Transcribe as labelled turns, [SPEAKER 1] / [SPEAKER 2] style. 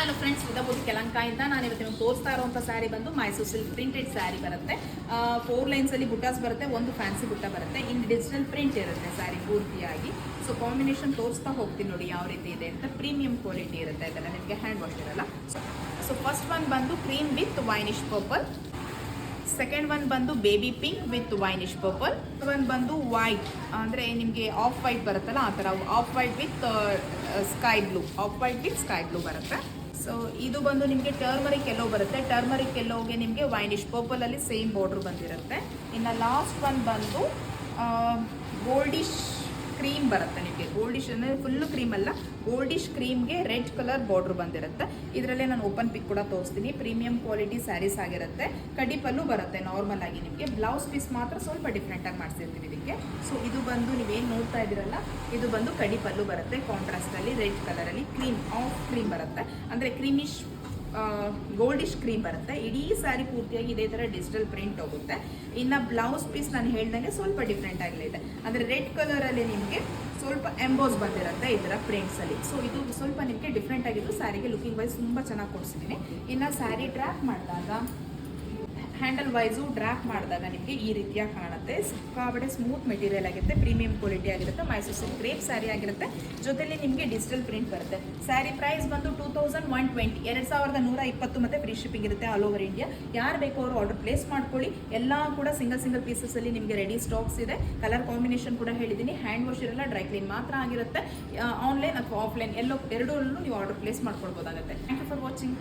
[SPEAKER 1] Hello friends, ವಿಧಾಬೂತಿ ಕೆಲಂಕಾಯಿಂದ ನಾನು ಇವತ್ತು ನಿಮಗೆ ತೋರಿಸ್ತಾ ಇರುವಂಥ ಸ್ಯಾರಿ ಬಂದು ಮೈಸೂರು ಸಿಲ್ಕ್ ಪ್ರಿಂಟೆಡ್ ಸ್ಯಾರಿ ಬರುತ್ತೆ. 4 ಲೈನ್ಸಲ್ಲಿ ಬುಟ್ಟಾಸ್ ಬರುತ್ತೆ, ಒಂದು ಫ್ಯಾನ್ಸಿ ಬುಟ್ಟ ಬರುತ್ತೆ, ಇನ್ನು ಡಿಜಿಟಲ್ ಪ್ರಿಂಟ್ ಇರುತ್ತೆ ಸ್ಯಾರಿ ಪೂರ್ತಿಯಾಗಿ. ಸೊ ಕಾಂಬಿನೇಷನ್ ತೋರಿಸ್ತಾ ಹೋಗ್ತೀನಿ ನೋಡಿ ಯಾವ ರೀತಿ ಇದೆ ಅಂತ. ಪ್ರೀಮಿಯಂ ಕ್ವಾಲಿಟಿ ಇರುತ್ತೆ, ಇದೆಲ್ಲ ನಿಮಗೆ ಹ್ಯಾಂಡ್ ವಾಶ್ ಇರಲ್ಲ. ಸೊ ಫಸ್ಟ್ ಒನ್ ಬಂದು ಕ್ರೀಮ್ ವಿತ್ ವೈನಿಶ್ ಪರ್ಪಲ್, ಸೆಕೆಂಡ್ ಒನ್ ಬಂದು ಬೇಬಿ ಪಿಂಕ್ ವಿತ್ ವೈನಿಶ್ ಪರ್ಪಲ್, ಒನ್ ಬಂದು ವೈಟ್ ಅಂದರೆ ನಿಮಗೆ ಆಫ್ ವೈಟ್ ಬರುತ್ತಲ್ಲ ಆ ಥರ off white with sky blue, off white with sky blue ಬರುತ್ತೆ. ಸೊ ಇದು ಬಂದು ನಿಮಗೆ ಟರ್ಮರಿಕ್ ಎಲ್ಲೋ ಬರುತ್ತೆ, ಟರ್ಮರಿಕ್ ಎಲ್ಲೋಗೆ ನಿಮಗೆ ವೈನಿಶ್ ಪರ್ಪಲಲ್ಲಿ ಸೇಮ್ ಬಾರ್ಡ್ರ್ ಬಂದಿರುತ್ತೆ. ಇನ್ನು ಲಾಸ್ಟ್ ಒನ್ ಬಂದು ಗೋಲ್ಡಿಶ್ ಕ್ರೀಮ್ ಬರುತ್ತೆ. ನಿಮಗೆ ಗೋಲ್ಡಿಶ್ ಅಂದರೆ ಫುಲ್ಲು ಕ್ರೀಮ್ ಅಲ್ಲ, ಗೋಲ್ಡಿಶ್ ಕ್ರೀಮ್ಗೆ ರೆಡ್ ಕಲರ್ ಬಾರ್ಡ್ರ್ ಬಂದಿರುತ್ತೆ. ಇದರಲ್ಲೇ ನಾನು ಓಪನ್ ಪಿಕ್ ಕೂಡ ತೋರಿಸ್ತೀನಿ. ಪ್ರೀಮಿಯಂ ಕ್ವಾಲಿಟಿ ಸ್ಯಾರೀಸ್ ಆಗಿರುತ್ತೆ. ಕಡಿಪಲ್ಲು ಬರುತ್ತೆ ನಾರ್ಮಲ್ ಆಗಿ. ನಿಮಗೆ ಬ್ಲೌಸ್ ಪೀಸ್ ಮಾತ್ರ ಸ್ವಲ್ಪ ಡಿಫ್ರೆಂಟಾಗಿ ಮಾಡಿಸಿರ್ತೀವಿ ಇದಕ್ಕೆ. ಸೊ ಇದು ಬಂದು ನೀವೇನು ನೋಡ್ತಾ ಇದ್ದೀರಲ್ಲ, ಇದು ಬಂದು ಕಡಿಪಲ್ಲು ಬರುತ್ತೆ. ಕಾಂಟ್ರಾಸ್ಟಲ್ಲಿ ರೆಡ್ ಕಲರಲ್ಲಿ ಕ್ರೀಮ್ ಆಫ್ ಕ್ರೀಮ್ ಬರುತ್ತೆ, ಅಂದರೆ ಕ್ರೀಮಿಶ್ ಗೋಲ್ಡಿಶ್ ಕ್ರೀಮ್ ಬರುತ್ತೆ. ಇಡೀ ಸ್ಯಾರಿ ಪೂರ್ತಿಯಾಗಿ ಇದೇ ಥರ ಡಿಜಿಟಲ್ ಪ್ರಿಂಟ್ ಹೋಗುತ್ತೆ. ಇನ್ನು ಬ್ಲೌಸ್ ಪೀಸ್ ನಾನು ಹೇಳ್ದಂಗೆ ಸ್ವಲ್ಪ ಡಿಫ್ರೆಂಟ್ ಆಗಲಿದೆ, ಅಂದರೆ ರೆಡ್ ಕಲರಲ್ಲಿ ನಿಮಗೆ ಸ್ವಲ್ಪ ಎಂಬೋಸ್ ಬಂದಿರುತ್ತೆ ಈ ಥರ ಪ್ರಿಂಟ್ಸಲ್ಲಿ. ಸೊ ಇದು ಸ್ವಲ್ಪ ನಿಮಗೆ ಡಿಫ್ರೆಂಟ್ ಆಗಿದ್ದು ಸ್ಯಾರಿಗೆ ಲುಕಿಂಗ್ ವೈಸ್ ತುಂಬ ಚೆನ್ನಾಗಿ ಕೊಡಿಸಿದ್ದೀನಿ. ಇನ್ನು ಸ್ಯಾರಿ ಡ್ರ್ಯಾಪ್ ಮಾಡಿದಾಗ ಹ್ಯಾಂಡಲ್ ವೈಸು ಡ್ರ್ಯಾಪ್ ಮಾಡಿದಾಗ ನಿಮಗೆ ಈ ರೀತಿಯಾಗಿ ಕಾಣುತ್ತೆ. ಸಿಕ್ಕಾಬಟ್ಟೆ ಸ್ಮೂತ್ ಮೆಟೀರಿಯಲ್ ಆಗಿರುತ್ತೆ, ಪ್ರೀಮಿಯಂ ಕ್ವಾಲಿಟಿ ಆಗಿರುತ್ತೆ, ಮೈಸೂರು ಸಿಲ್ಕ್ ಕ್ರೇಪ್ ಸ್ಯಾರಿ ಆಗಿರುತ್ತೆ. ಜೊತೆಲಿ ನಿಮಗೆ ಡಿಜಿಟಲ್ ಪ್ರಿಂಟ್ ಬರುತ್ತೆ. ಸ್ಯಾರಿ ಪ್ರೈಸ್ ಬಂದು 2120, 2120 ಮತ್ತು ಫ್ರೀ ಶಿಪ್ಪಿಂಗ್ ಇರುತ್ತೆ ಆಲ್ ಓವರ್ ಇಂಡಿಯಾ. ಯಾರು ಬೇಕೋ ಅವರು ಆರ್ಡರ್ ಪ್ಲೇಸ್ ಮಾಡ್ಕೊಳ್ಳಿ. ಎಲ್ಲ ಕೂಡ ಸಿಂಗಲ್ ಪೀಸಸಲ್ಲಿ ನಿಮಗೆ ರೆಡಿ ಸ್ಟಾಕ್ಸ್ ಇದೆ. ಕಲರ್ ಕಾಂಬಿನೇಷನ್ ಕೂಡ ಹೇಳಿದ್ದೀನಿ. ಹ್ಯಾಂಡ್ ವಾಶ್ ಇರಲ್ಲ, ಡ್ರೈ ಕ್ಲೀನ್ ಮಾತ್ರ ಆಗಿರುತ್ತೆ. ಆನ್ಲೈನ್ ಅಥವಾ ಆಫ್ಲೈನ್ ಎರಡರಲ್ಲೂ ನೀವು ಆರ್ಡರ್ ಪ್ಲೇಸ್ ಮಾಡ್ಕೊಳ್ಬೋದಾಗುತ್ತೆ. Thank you for watching.